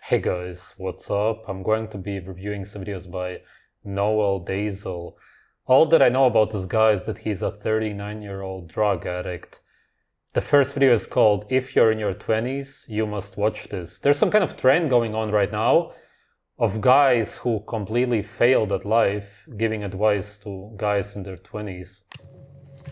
Hey guys, what's up? I'm going to be reviewing some videos by Noel Deyzel. All that I know about this guy is that he's a 39-year-old drug addict. The first video is called If You're in Your 20s, You Must Watch This. There's some kind of trend going on right now of guys who completely failed at life giving advice to guys in their 20s.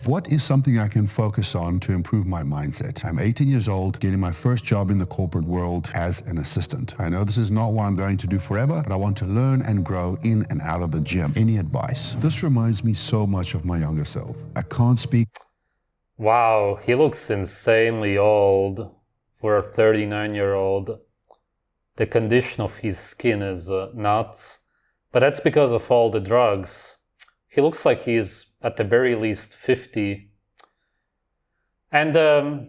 What is something I can focus on to improve my mindset? I'm 18 years old, getting my first job in the corporate world as an assistant. I know this is not what I'm going to do forever, but I want to learn and grow in and out of the gym. Any advice? This reminds me so much of my younger self. I can't speak. Wow, he looks insanely old for a 39-year-old. The condition of his skin is nuts, but that's because of all the drugs. He looks like he's at the very least 50. And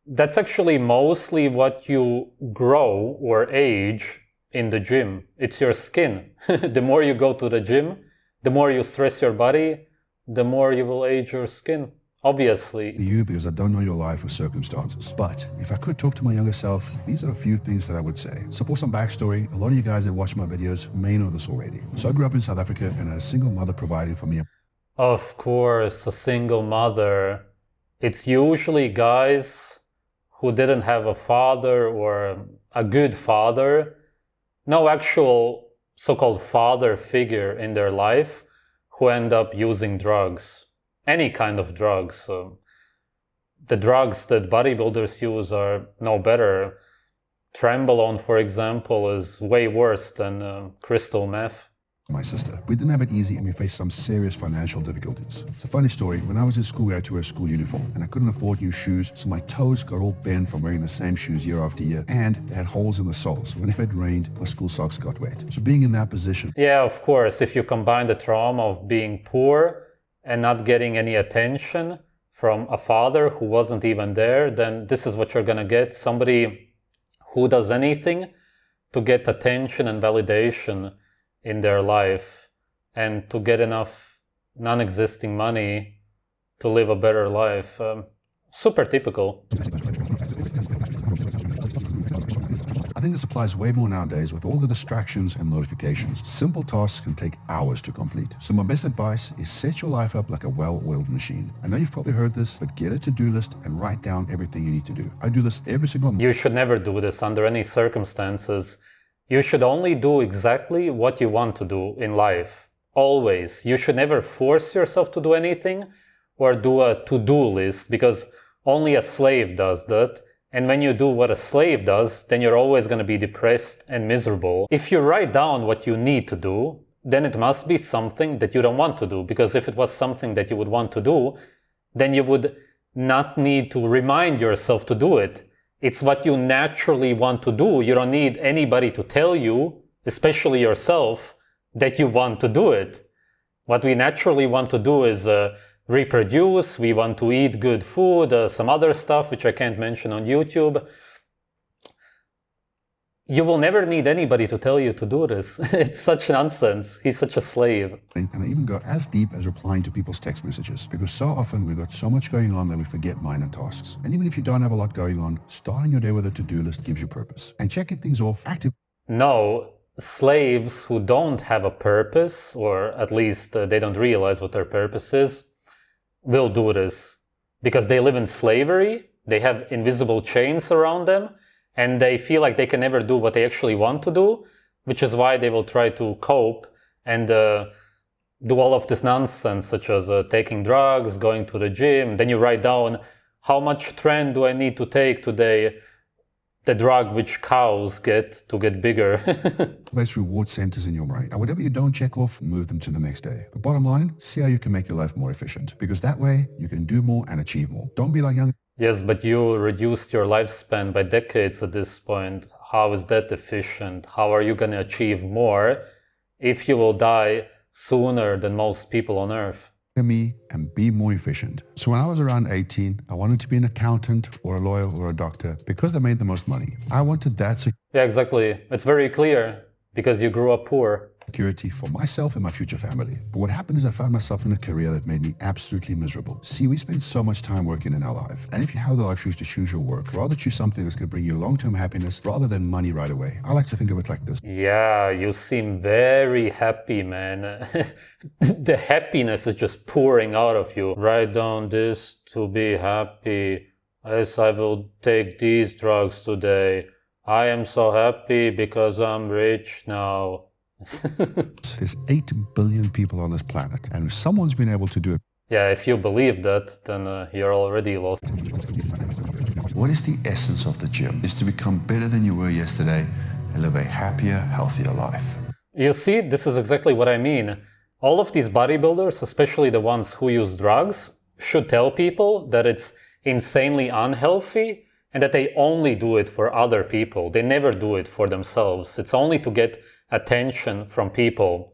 that's actually mostly what you grow or age in the gym. It's your skin. The more you go to the gym, the more you stress your body, the more you will age your skin. Obviously. You, because I don't know your life or circumstances. But if I could talk to my younger self, these are a few things that I would say. So for some backstory, a lot of you guys that watch my videos may know this already. So I grew up in South Africa and a single mother providing for me. Of course, a single mother. It's usually guys who didn't have a father or a good father, no actual so-called father figure in their life, who end up using drugs. Any kind of drugs. The drugs that bodybuilders use are no better. Trenbolone, for example, is way worse than crystal meth. My sister. We didn't have it easy and we faced some serious financial difficulties. It's a funny story. When I was in school, we had to wear a school uniform and I couldn't afford new shoes, so my toes got all bent from wearing the same shoes year after year, and they had holes in the soles. So whenever it rained, my school socks got wet. So being in that position. Yeah, of course, if you combine the trauma of being poor and not getting any attention from a father who wasn't even there, then this is what you're gonna get. Somebody who does anything to get attention and validation in their life and to get enough non-existing money to live a better life. Super typical. I think this applies way more nowadays with all the distractions and notifications. Simple tasks can take hours to complete. So my best advice is set your life up like a well-oiled machine. I know you've probably heard this, but get a to-do list and write down everything you need to do. I do this every single month. You should never do this under any circumstances. You should only do exactly what you want to do in life. Always. You should never force yourself to do anything or do a to-do list, because only a slave does that. And when you do what a slave does, then you're always going to be depressed and miserable. If you write down what you need to do, then it must be something that you don't want to do. Because if it was something that you would want to do, then you would not need to remind yourself to do it. It's what you naturally want to do. You don't need anybody to tell you, especially yourself, that you want to do it. What we naturally want to do is reproduce, we want to eat good food, some other stuff which I can't mention on YouTube. You will never need anybody to tell you to do this. It's such nonsense. He's such a slave. And I even go as deep as replying to people's text messages, because so often we've got so much going on that we forget minor tasks. And even if you don't have a lot going on, starting your day with a to-do list gives you purpose. And checking things off actively. No, slaves who don't have a purpose, or at least they don't realize what their purpose is, will do this because they live in slavery, they have invisible chains around them, and they feel like they can never do what they actually want to do, which is why they will try to cope and do all of this nonsense, such as taking drugs, going to the gym. Then you write down, how much tren do I need to take today? The drug which cows get to get bigger. Place reward centers in your brain. And whatever you don't check off, move them to the next day. But bottom line, see how you can make your life more efficient, because that way you can do more and achieve more. Don't be like young. Yes, but you reduced your lifespan by decades at this point. How is that efficient? How are you going to achieve more if you will die sooner than most people on Earth? Me and be more efficient. So when I was around 18, I wanted to be an accountant or a lawyer or a doctor because they made the most money. I wanted that. Yeah, exactly. It's very clear because you grew up poor. security for myself and my future family. But what happened is I found myself in a career that made me absolutely miserable. See, we spend so much time working in our life. And if you have the luxury to choose your work, rather choose something that's going to bring you long-term happiness rather than money right away. I like to think of it like this. Yeah, you seem very happy, man. The happiness is just pouring out of you. Write down this to be happy. As I will take these drugs today. I am so happy because I'm rich now. There's 8 billion people on this planet, and if someone's been able to do it. Yeah, if you believe that, then you're already lost. What is the essence of the gym? Is to become better than you were yesterday and live a happier, healthier life. You see, this is exactly what I mean. All of these bodybuilders, especially the ones who use drugs, should tell people that it's insanely unhealthy and that they only do it for other people. They never do it for themselves. It's only to get attention from people.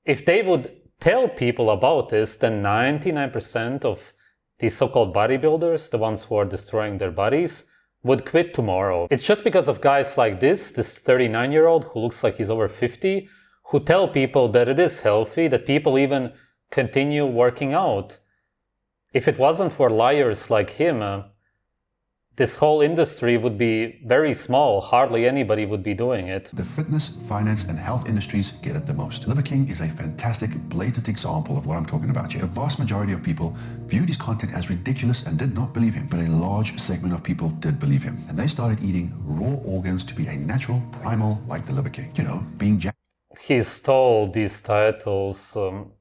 If they would tell people about this, then 99% of these so-called bodybuilders, the ones who are destroying their bodies, would quit tomorrow. It's just because of guys like this 39-year-old who looks like he's over 50, who tell people that it is healthy, that people even continue working out. If it wasn't for liars like him, this whole industry would be very small. Hardly anybody would be doing it. The fitness, finance, and health industries get it the most. Liver King is a fantastic, blatant example of what I'm talking about here. The vast majority of people viewed his content as ridiculous and did not believe him, but a large segment of people did believe him. And they started eating raw organs to be a natural primal like the Liver King. You know, being jacked. He stole these titles.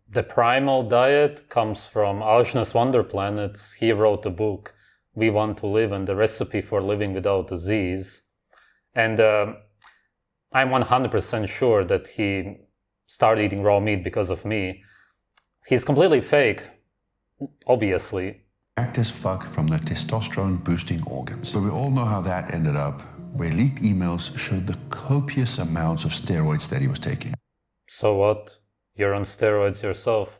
The primal diet comes from Ajna's Wonder Planets. He wrote a book, We Want to Live, and the recipe for living without disease. And I'm 100% sure that he started eating raw meat because of me. He's completely fake, obviously. Act as fuck from the testosterone boosting organs. But we all know how that ended up, where leaked emails showed the copious amounts of steroids that he was taking. So what? You're on steroids yourself.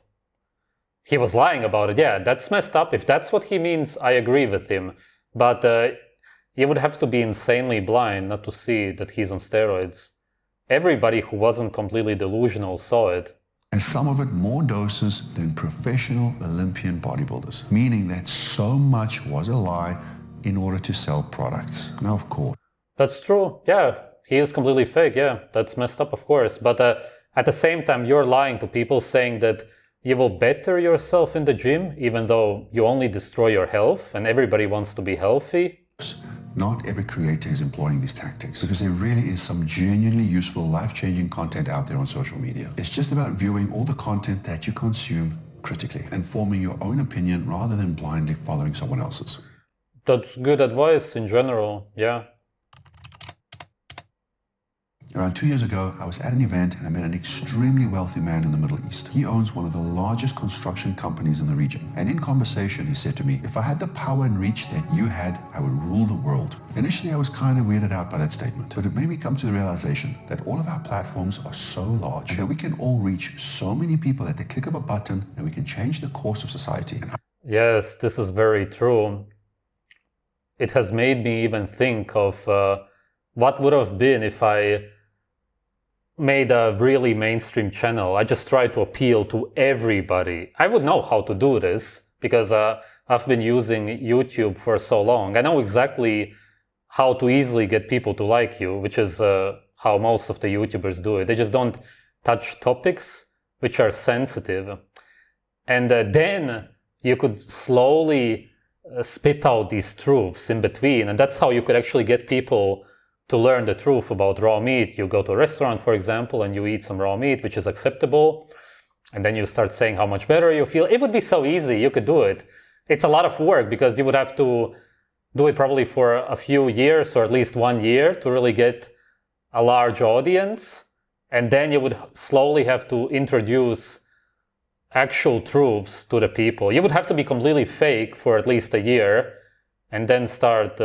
He was lying about it. Yeah, that's messed up. If that's what he means, I agree with him. But you would have to be insanely blind not to see that he's on steroids. Everybody who wasn't completely delusional saw it. And some of it more doses than professional Olympian bodybuilders, meaning that so much was a lie in order to sell products. Now, of course. That's true. Yeah, he is completely fake. Yeah, that's messed up, of course. But at the same time, you're lying to people saying that you will better yourself in the gym, even though you only destroy your health and everybody wants to be healthy. Not every creator is employing these tactics because there really is some genuinely useful, life-changing content out there on social media. It's just about viewing all the content that you consume critically and forming your own opinion rather than blindly following someone else's. That's good advice in general, yeah. Around 2 years ago, I was at an event and I met an extremely wealthy man in the Middle East. He owns one of the largest construction companies in the region. And in conversation, he said to me, if I had the power and reach that you had, I would rule the world. Initially, I was kind of weirded out by that statement, but it made me come to the realization that all of our platforms are so large and that we can all reach so many people at the click of a button and we can change the course of society. Yes, this is very true. It has made me even think of what would have been if I made a really mainstream channel. I just tried to appeal to everybody. I would know how to do this because I've been using YouTube for so long. I know exactly how to easily get people to like you, which is how most of the YouTubers do it. They just don't touch topics which are sensitive. And then you could slowly spit out these truths in between. And that's how you could actually get people to learn the truth about raw meat. You go to a restaurant, for example, and you eat some raw meat, which is acceptable. And then you start saying how much better you feel. It would be so easy. You could do it. It's a lot of work because you would have to do it probably for a few years or at least 1 year to really get a large audience. And then you would slowly have to introduce actual truths to the people. You would have to be completely fake for at least a year and then start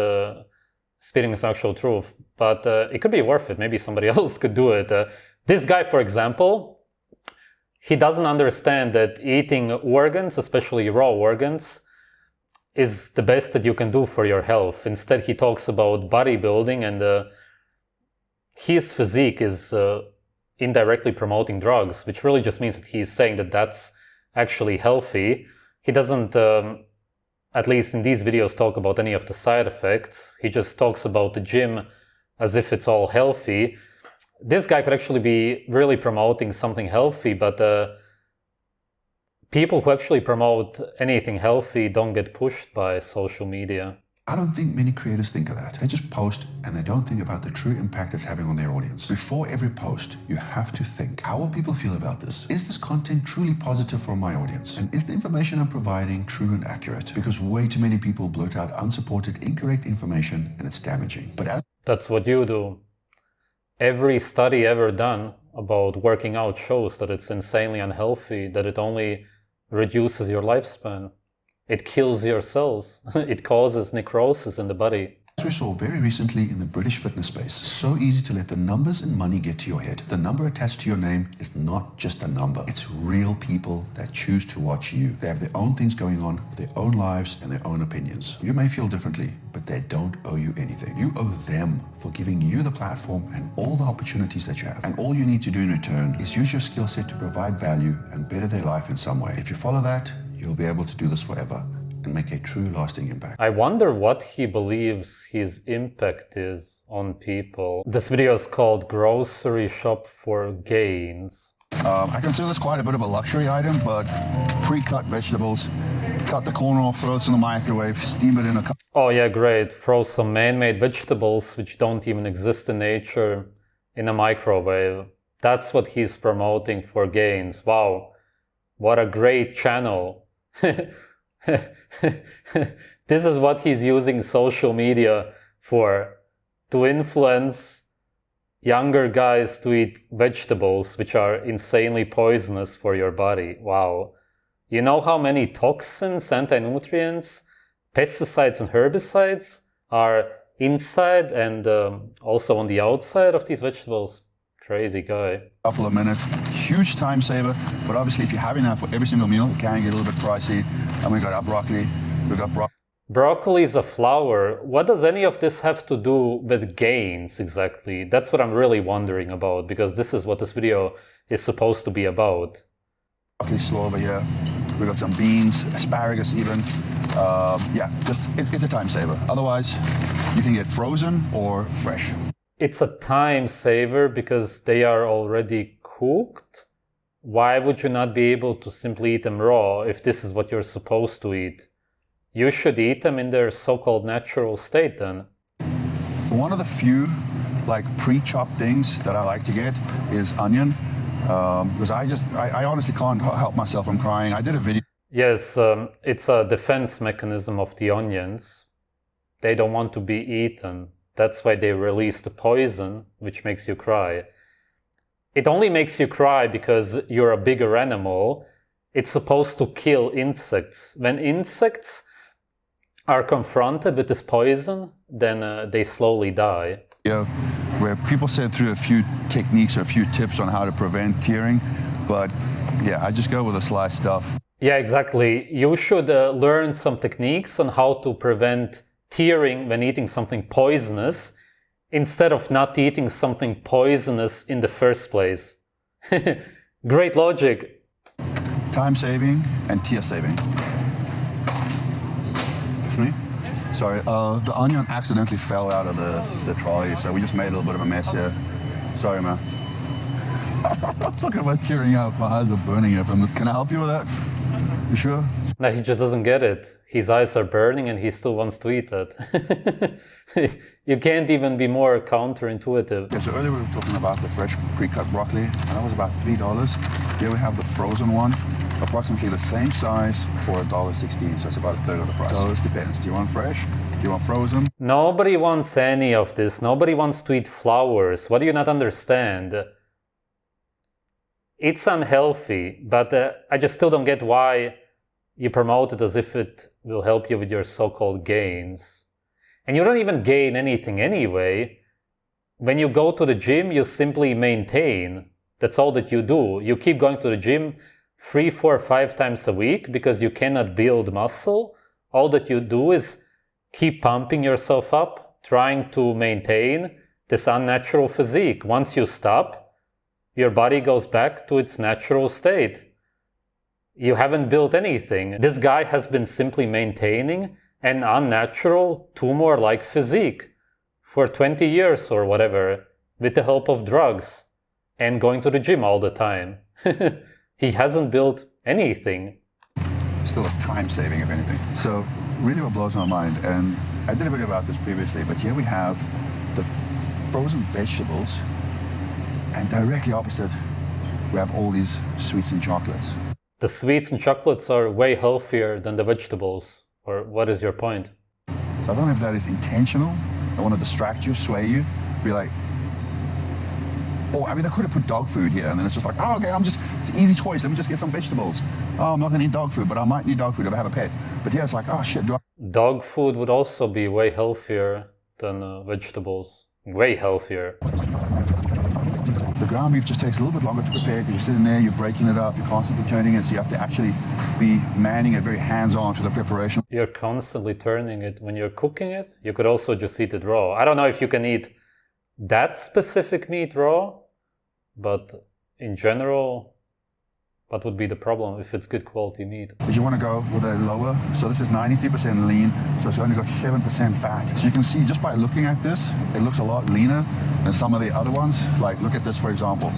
spitting some actual truth. But it could be worth it. Maybe somebody else could do it. This guy, for example, he doesn't understand that eating organs, especially raw organs, is the best that you can do for your health. Instead, he talks about bodybuilding, and his physique is indirectly promoting drugs, which really just means that he's saying that that's actually healthy. He doesn't, at least in these videos, talk about any of the side effects. He just talks about the gym as if it's all healthy. This guy could actually be really promoting something healthy, but people who actually promote anything healthy don't get pushed by social media. I don't think many creators think of that. They just post and they don't think about the true impact it's having on their audience. Before every post, you have to think, how will people feel about this? Is this content truly positive for my audience? And is the information I'm providing true and accurate? Because way too many people blurt out unsupported, incorrect information and it's damaging. But that's what you do. Every study ever done about working out shows that it's insanely unhealthy, that it only reduces your lifespan. It kills your cells. It causes necrosis in the body. As we saw very recently in the British fitness space, so easy to let the numbers and money get to your head. The number attached to your name is not just a number. It's real people that choose to watch you. They have their own things going on, their own lives and their own opinions. You may feel differently, but they don't owe you anything. You owe them for giving you the platform and all the opportunities that you have. And all you need to do in return is use your skill set to provide value and better their life in some way. If you follow that, you'll be able to do this forever and make a true lasting impact. I wonder what he believes his impact is on people. This video is called Grocery Shop for Gains. I consider this quite a bit of a luxury item, but pre-cut vegetables, cut the corn off, throw it in the microwave, steam it in a cup. Oh yeah, great. Throw some man-made vegetables, which don't even exist in nature, in a microwave. That's what he's promoting for gains. Wow, what a great channel. This is what he's using social media for, to influence younger guys to eat vegetables which are insanely poisonous for your body. Wow. You know how many toxins, anti-nutrients, pesticides and herbicides are inside and also on the outside of these vegetables? Crazy guy. Couple of minutes, huge time saver, but obviously if you're having that for every single meal, it can get a little bit pricey. And we got our broccoli, Broccoli is a flower. What does any of this have to do with gains exactly? That's what I'm really wondering about, because this is what this video is supposed to be about. Broccoli slaw over here. We got some beans, asparagus even. Yeah, just it's a time saver. Otherwise, you can get frozen or fresh. It's a time saver because they are already cooked. Why would you not be able to simply eat them raw if this is what you're supposed to eat? You should eat them in their so-called natural state then. One of the few like pre-chopped things that I like to get is onion. Because I honestly can't help myself from crying. I did a video. Yes, it's a defense mechanism of the onions. They don't want to be eaten. That's why they release the poison, which makes you cry. It only makes you cry because you're a bigger animal. It's supposed to kill insects. When insects are confronted with this poison, then they slowly die. Yeah, where people said through a few techniques or a few tips on how to prevent tearing, but yeah, I just go with the sliced stuff. Yeah, exactly. You should learn some techniques on how to prevent tearing when eating something poisonous, instead of not eating something poisonous in the first place. Great logic. Time saving and tear saving. Sorry, the onion accidentally fell out of the trolley, so we just made a little bit of a mess here. Sorry, man. Talking about tearing out, my eyes are burning here. Can I help you with that? You sure? No, he just doesn't get it. His eyes are burning and he still wants to eat that. You can't even be more counterintuitive. Okay, so earlier we were talking about the fresh pre-cut broccoli, and that was about $3. Here we have the frozen one, approximately the same size for $1.16, so it's about a third of the price. So it depends. Do you want fresh? Do you want frozen? Nobody wants any of this. Nobody wants to eat flowers. What do you not understand? It's unhealthy, but I just still don't get why you promote it as if it will help you with your so-called gains. And you don't even gain anything anyway. When you go to the gym, you simply maintain. That's all that you do. You keep going to the gym 3, 4, 5 times a week because you cannot build muscle. All that you do is keep pumping yourself up, trying to maintain this unnatural physique. Once you stop, your body goes back to its natural state. You haven't built anything. This guy has been simply maintaining an unnatural, tumor-like physique for 20 years or whatever, with the help of drugs and going to the gym all the time. He hasn't built anything. Still a time saving, if anything. So really what blows my mind, and I did a video about this previously, but here we have the frozen vegetables, and directly opposite we have all these sweets and chocolates. The sweets and chocolates are way healthier than the vegetables. Or what is your point? So I don't know if that is intentional. I want to distract you, sway you, be like, oh, I mean, I could have put dog food here, and then it's just like, oh, okay, it's an easy choice. Let me just get some vegetables. Oh, I'm not going to eat dog food, but I might need dog food if I have a pet. But yeah, it's like, oh shit, Dog food would also be way healthier than vegetables. Way healthier. The ground beef just takes a little bit longer to prepare because you're sitting there, you're breaking it up, you're constantly turning it, so you have to actually be manning it very hands-on to the preparation. You're constantly turning it. When you're cooking it, you could also just eat it raw. I don't know if you can eat that specific meat raw, but in general, what would be the problem if it's good quality meat? But you want to go with a lower, so this is 93% lean, so it's only got 7% fat. So you can see just by looking at this, it looks a lot leaner than some of the other ones. Like look at this, for example.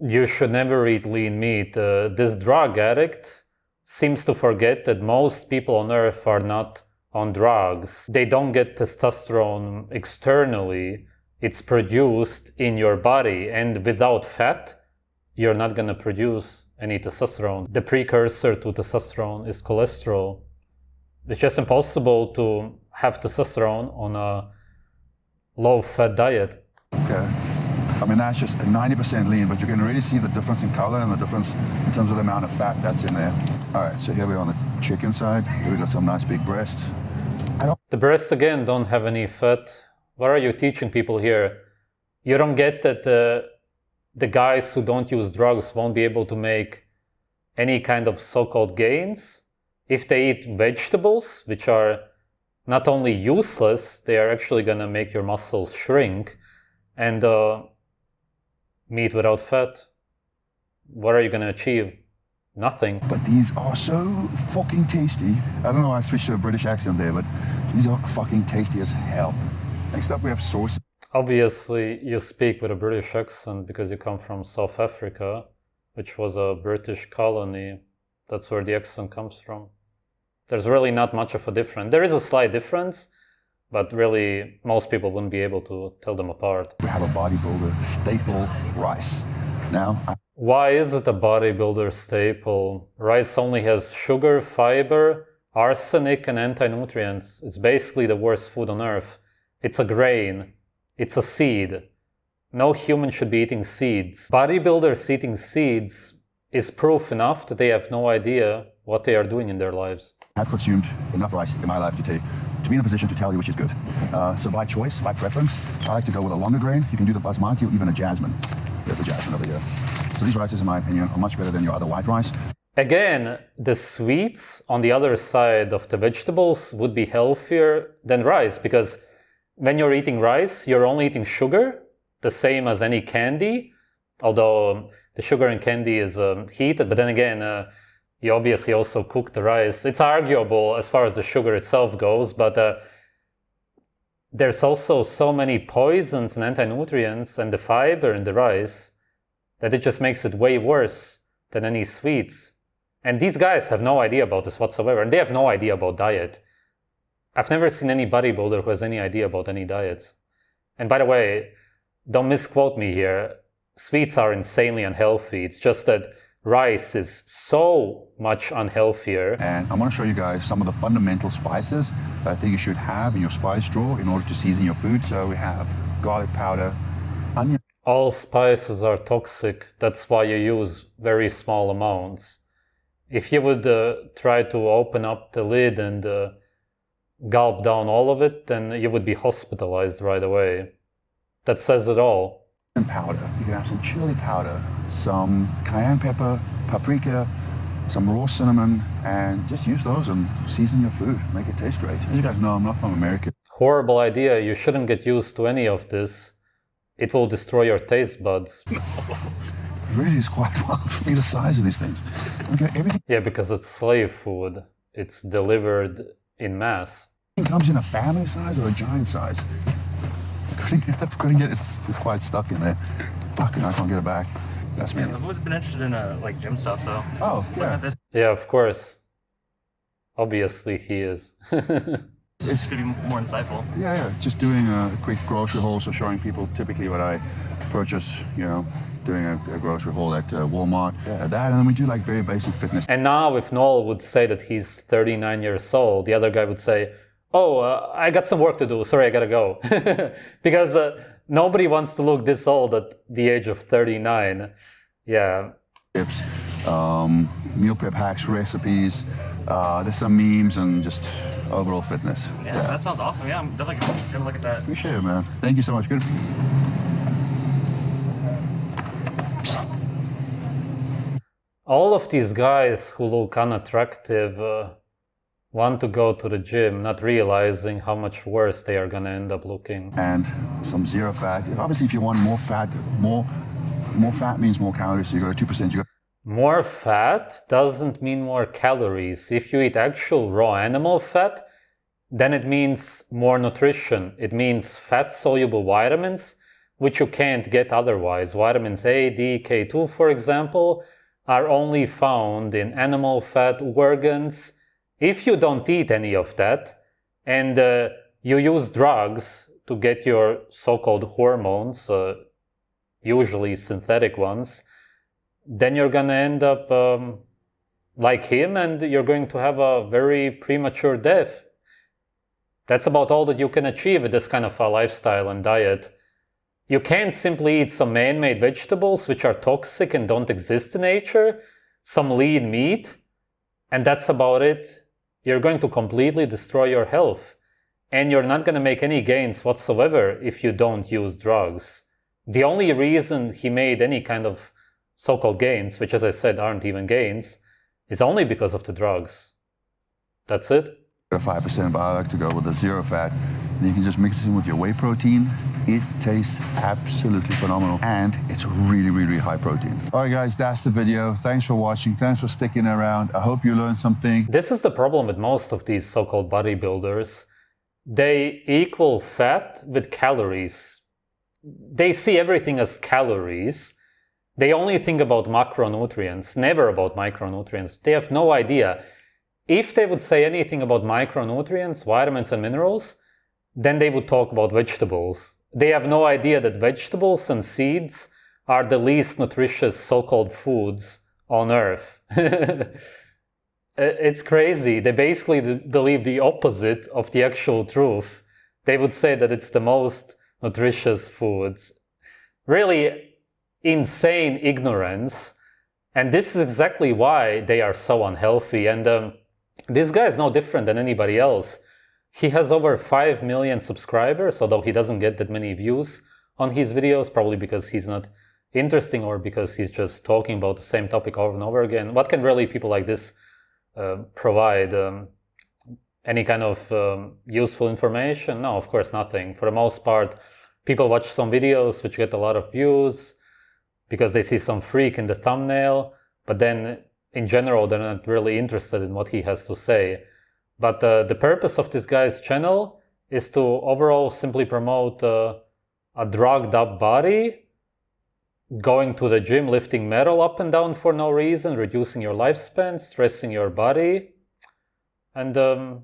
You should never eat lean meat. This drug addict seems to forget that most people on earth are not on drugs. They don't get testosterone externally. It's produced in your body, and without fat, you're not going to produce any testosterone. The precursor to testosterone is cholesterol. It's just impossible to have testosterone on a low-fat diet. Okay. I mean, that's just 90% lean, but you can really see the difference in color and the difference in terms of the amount of fat that's in there. All right, so here we're on the chicken side. Here we got some nice big breasts. The breasts, again, don't have any fat. What are you teaching people here? You don't get that the guys who don't use drugs won't be able to make any kind of so-called gains if they eat vegetables, which are not only useless, they are actually going to make your muscles shrink. And meat without fat, what are you going to achieve? Nothing. But these are so fucking tasty. I don't know why I switched to a British accent there, but these are fucking tasty as hell. Next up we have sauce. Obviously, you speak with a British accent because you come from South Africa, which was a British colony. That's where the accent comes from. There's really not much of a difference. There is a slight difference, but really most people wouldn't be able to tell them apart. We have a bodybuilder staple, rice. Now, why is it a bodybuilder staple? Rice only has sugar, fiber, arsenic, and anti-nutrients. It's basically the worst food on earth. It's a grain. It's a seed. No human should be eating seeds. Bodybuilders eating seeds is proof enough that they have no idea what they are doing in their lives. I've consumed enough rice in my life to be in a position to tell you which is good. So by choice, by preference, I like to go with a longer grain. You can do the basmati or even a jasmine. There's a jasmine over here. So these rices, in my opinion, are much better than your other white rice. Again, the sweets on the other side of the vegetables would be healthier than rice, because when you're eating rice, you're only eating sugar, the same as any candy, although the sugar in candy is heated, but then again, you obviously also cook the rice. It's arguable as far as the sugar itself goes, but there's also so many poisons and anti-nutrients and the fiber in the rice that it just makes it way worse than any sweets. And these guys have no idea about this whatsoever, and they have no idea about diet. I've never seen any bodybuilder who has any idea about any diets. And by the way, don't misquote me here. Sweets are insanely unhealthy. It's just that rice is so much unhealthier. And I'm going to show you guys some of the fundamental spices that I think you should have in your spice drawer in order to season your food. So we have garlic powder, onion. All spices are toxic. That's why you use very small amounts. If you would try to open up the lid and gulp down all of it, then you would be hospitalized right away. That says it all. And powder. You can have some chili powder, some cayenne pepper, paprika, some raw cinnamon, and just use those and season your food. Make it taste great. And you guys know I'm not from America. Horrible idea. You shouldn't get used to any of this. It will destroy your taste buds. It really is quite wild for me, the size of these things. Okay, everything Yeah, because it's slave food. It's delivered in mass. comes in a family size or a giant size. Couldn't get it. It's quite stuck in there. Fucking, I can't get it back. That's me. Yeah, I've always been interested in like gym stuff, so. Oh, Looking yeah. at this, Yeah, of course. Obviously he is. it's gonna be more insightful. Yeah. Just doing a quick grocery haul, so showing people typically what I purchase, you know, doing a grocery haul at Walmart. Yeah, that, and then we do like very basic fitness. And now if Noel would say that he's 39 years old, the other guy would say, oh, I got some work to do, sorry, I gotta go. Because nobody wants to look this old at the age of 39. Yeah. Tips, meal prep hacks, recipes, there's some memes and just overall fitness. Yeah, that sounds awesome. Yeah, I'm definitely gonna look at that. Appreciate it, man. Thank you so much. Good. All of these guys who look unattractive want to go to the gym, not realizing how much worse they are gonna end up looking. And some zero fat. Obviously, if you want more fat, more fat means more calories. So you go to 2%. You go. More fat doesn't mean more calories. If you eat actual raw animal fat, then it means more nutrition. It means fat-soluble vitamins, which you can't get otherwise. Vitamins A, D, K2, for example, are only found in animal fat organs. If you don't eat any of that, and you use drugs to get your so-called hormones, usually synthetic ones, then you're gonna end up like him, and you're going to have a very premature death. That's about all that you can achieve with this kind of a lifestyle and diet. You can't simply eat some man-made vegetables which are toxic and don't exist in nature, some lean meat, and that's about it. You're going to completely destroy your health. And you're not going to make any gains whatsoever if you don't use drugs. The only reason he made any kind of so-called gains, which as I said aren't even gains, is only because of the drugs. That's it. 5%, but I like to go with the zero fat. And you can just mix it in with your whey protein. It tastes absolutely phenomenal, and it's really, really high protein. All right, guys, that's the video. Thanks for watching. Thanks for sticking around. I hope you learned something. This is the problem with most of these so-called bodybuilders. They equal fat with calories. They see everything as calories. They only think about macronutrients, never about micronutrients. They have no idea. If they would say anything about micronutrients, vitamins and minerals, then they would talk about vegetables. They have no idea that vegetables and seeds are the least nutritious so-called foods on earth. It's crazy. They basically believe the opposite of the actual truth. They would say that it's the most nutritious foods. Really insane ignorance. And this is exactly why they are so unhealthy. And this guy is no different than anybody else. He has over 5 million subscribers, although he doesn't get that many views on his videos, probably because he's not interesting or because he's just talking about the same topic over and over again. What can really people like this provide? Any kind of useful information? No, of course nothing. For the most part, people watch some videos which get a lot of views because they see some freak in the thumbnail, but then in general, they're not really interested in what he has to say. But the purpose of this guy's channel is to overall simply promote a drugged up body, going to the gym, lifting metal up and down for no reason, reducing your lifespan, stressing your body, and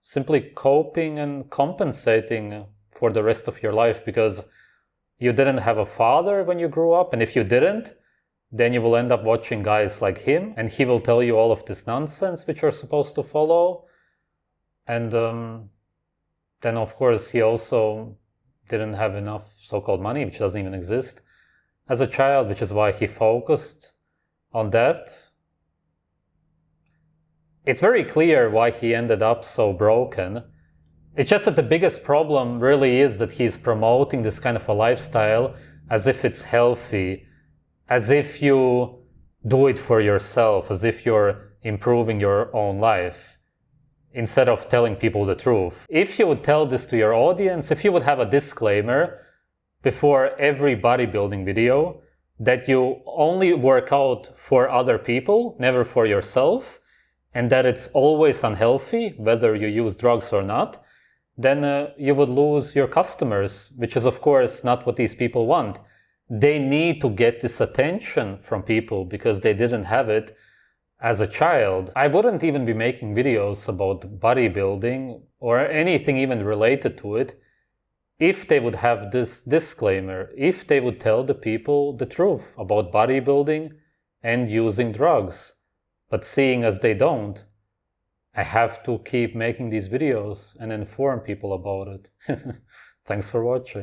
simply coping and compensating for the rest of your life because you didn't have a father when you grew up. And if you didn't, then you will end up watching guys like him, and he will tell you all of this nonsense which you're supposed to follow. And then, of course, he also didn't have enough so-called money, which doesn't even exist, as a child, which is why he focused on that. It's very clear why he ended up so broken. It's just that the biggest problem really is that he's promoting this kind of a lifestyle as if it's healthy, as if you do it for yourself, as if you're improving your own life, instead of telling people the truth. If you would tell this to your audience, if you would have a disclaimer before every bodybuilding video, that you only work out for other people, never for yourself, and that it's always unhealthy, whether you use drugs or not, then you would lose your customers, which is of course not what these people want. They need to get this attention from people because they didn't have it as a child. I wouldn't even be making videos about bodybuilding or anything even related to it if they would have this disclaimer, if they would tell the people the truth about bodybuilding and using drugs. But seeing as they don't, I have to keep making these videos and inform people about it. Thanks for watching.